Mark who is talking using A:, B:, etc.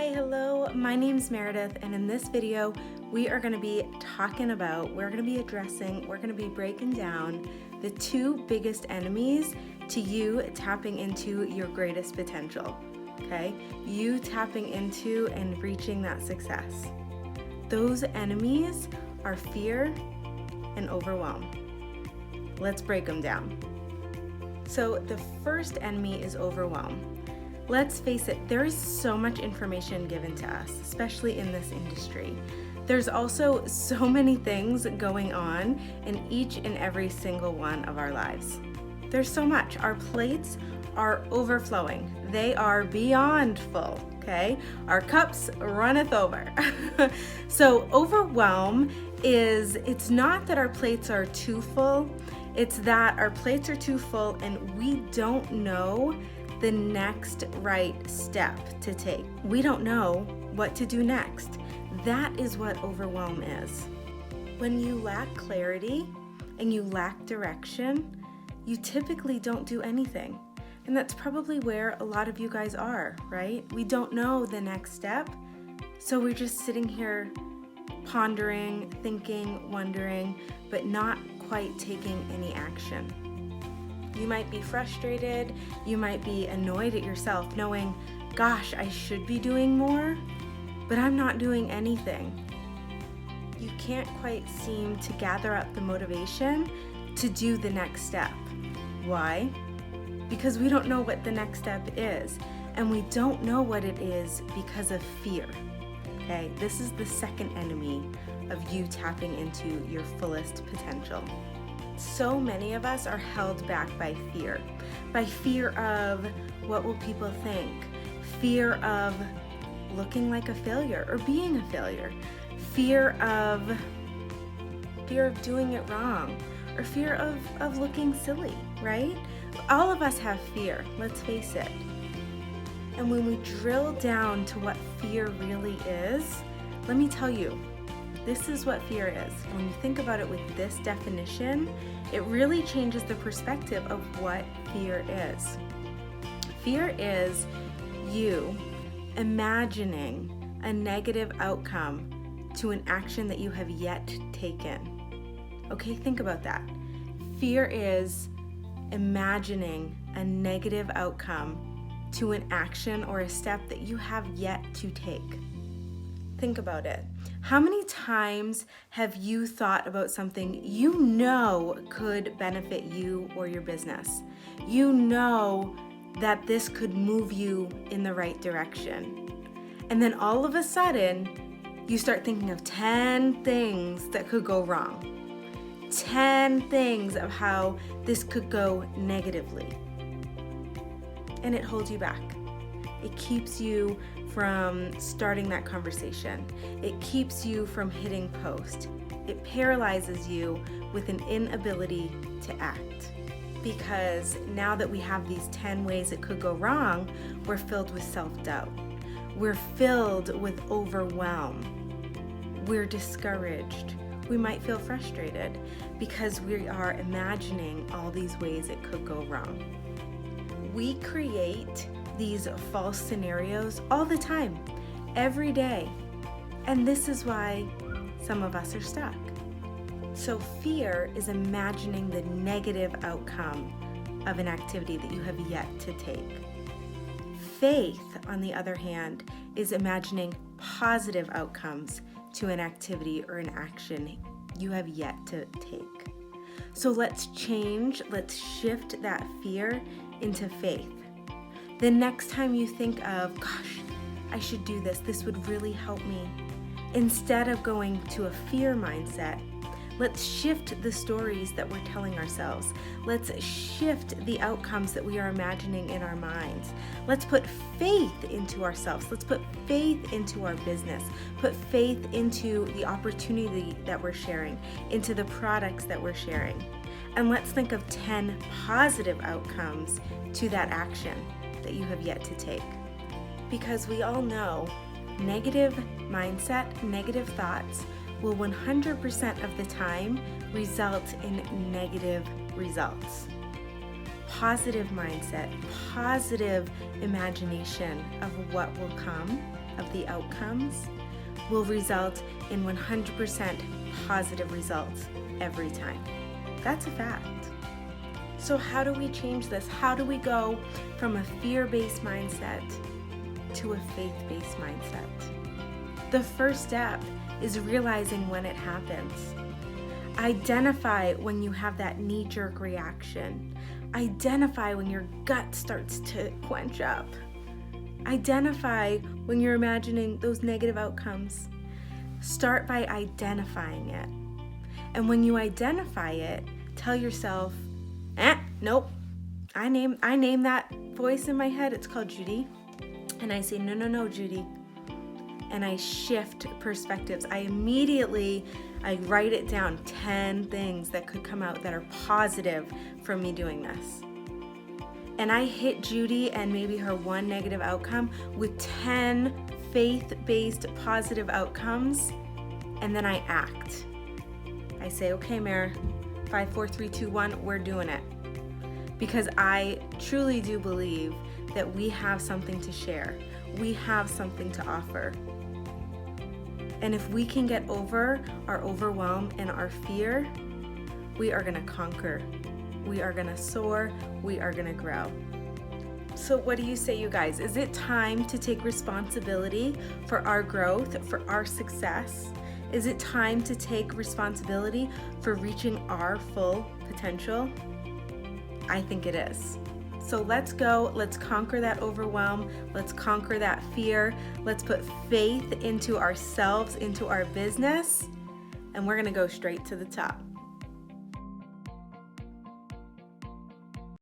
A: Hi, hello, my name's Meredith, and in this video, we are gonna be addressing, we're gonna be breaking down the two biggest enemies to you tapping into your greatest potential, okay? You tapping into and reaching that success. Those enemies are fear and overwhelm. Let's break them down. So the first enemy is overwhelm. Let's face it, there is so much information given to us, especially in this industry. There's also so many things going on in each and every single one of our lives. There's so much. Our plates are overflowing. They are beyond full, okay? Our cups runneth over. So overwhelm it's not that our plates are too full, it's that our plates are too full and we don't know the next right step to take. We don't know what to do next. That is what overwhelm is. When you lack clarity and you lack direction, you typically don't do anything. And that's probably where a lot of you guys are, right? We don't know the next step, so we're just sitting here pondering, thinking, wondering, but not quite taking any action. You might be frustrated, you might be annoyed at yourself, knowing, gosh, I should be doing more, but I'm not doing anything. You can't quite seem to gather up the motivation to do the next step. Why? Because we don't know what the next step is, and we don't know what it is because of fear. Okay, this is the second enemy of you tapping into your fullest potential. So many of us are held back by fear of what will people think, fear of looking like a failure or being a failure, fear of doing it wrong, or fear of looking silly, right? All of us have fear, let's face it. And when we drill down to what fear really is, let me tell you, this is what fear is. When you think about it with this definition, it really changes the perspective of what fear is. Fear is you imagining a negative outcome to an action that you have yet taken. Okay, think about that. Fear is imagining a negative outcome to an action or a step that you have yet to take. Think about it. How many times have you thought about something you know could benefit you or your business? You know that this could move you in the right direction. And then all of a sudden, you start thinking of 10 things that could go wrong. 10 things of how this could go negatively. And it holds you back. It keeps you from starting that conversation. It keeps you from hitting post. It paralyzes you with an inability to act. Because now that we have these 10 ways it could go wrong, we're filled with self-doubt. We're filled with overwhelm. We're discouraged. We might feel frustrated because we are imagining all these ways it could go wrong. We create these false scenarios all the time, every day. And this is why some of us are stuck. So fear is imagining the negative outcome of an activity that you have yet to take. Faith, on the other hand, is imagining positive outcomes to an activity or an action you have yet to take. So let's shift that fear into faith. The next time you think of, gosh, I should do this, this would really help me. Instead of going to a fear mindset, let's shift the stories that we're telling ourselves. Let's shift the outcomes that we are imagining in our minds. Let's put faith into ourselves. Let's put faith into our business. Put faith into the opportunity that we're sharing, into the products that we're sharing. And let's think of 10 positive outcomes to that action that you have yet to take. Because we all know negative mindset, negative thoughts will 100% of the time result in negative results. positive mindset, positive imagination of what will come, of the outcomes, will result in 100% positive results every time. That's a fact. So how do we change this? How do we go from a fear-based mindset to a faith-based mindset? The first step is realizing when it happens. Identify when you have that knee-jerk reaction. Identify when your gut starts to quench up. Identify when you're imagining those negative outcomes. Start by identifying it. And when you identify it, tell yourself, nope. I name that voice in my head. It's called Judy. And I say, no, Judy. And I shift perspectives. I write it down, 10 things that could come out that are positive from me doing this. And I hit Judy and maybe her one negative outcome with 10 faith-based positive outcomes, and then I act. I say, okay, Mare, 5, 4, 3, 2, 1, we're doing it. Because I truly do believe that we have something to share. We have something to offer. And if we can get over our overwhelm and our fear, we are gonna conquer. We are gonna soar. We are gonna grow. So what do you say, you guys? Is it time to take responsibility for our growth, for our success? Is it time to take responsibility for reaching our full potential? I think it is. So let's go, let's conquer that overwhelm, let's conquer that fear, let's put faith into ourselves, into our business, and we're gonna go straight to the top.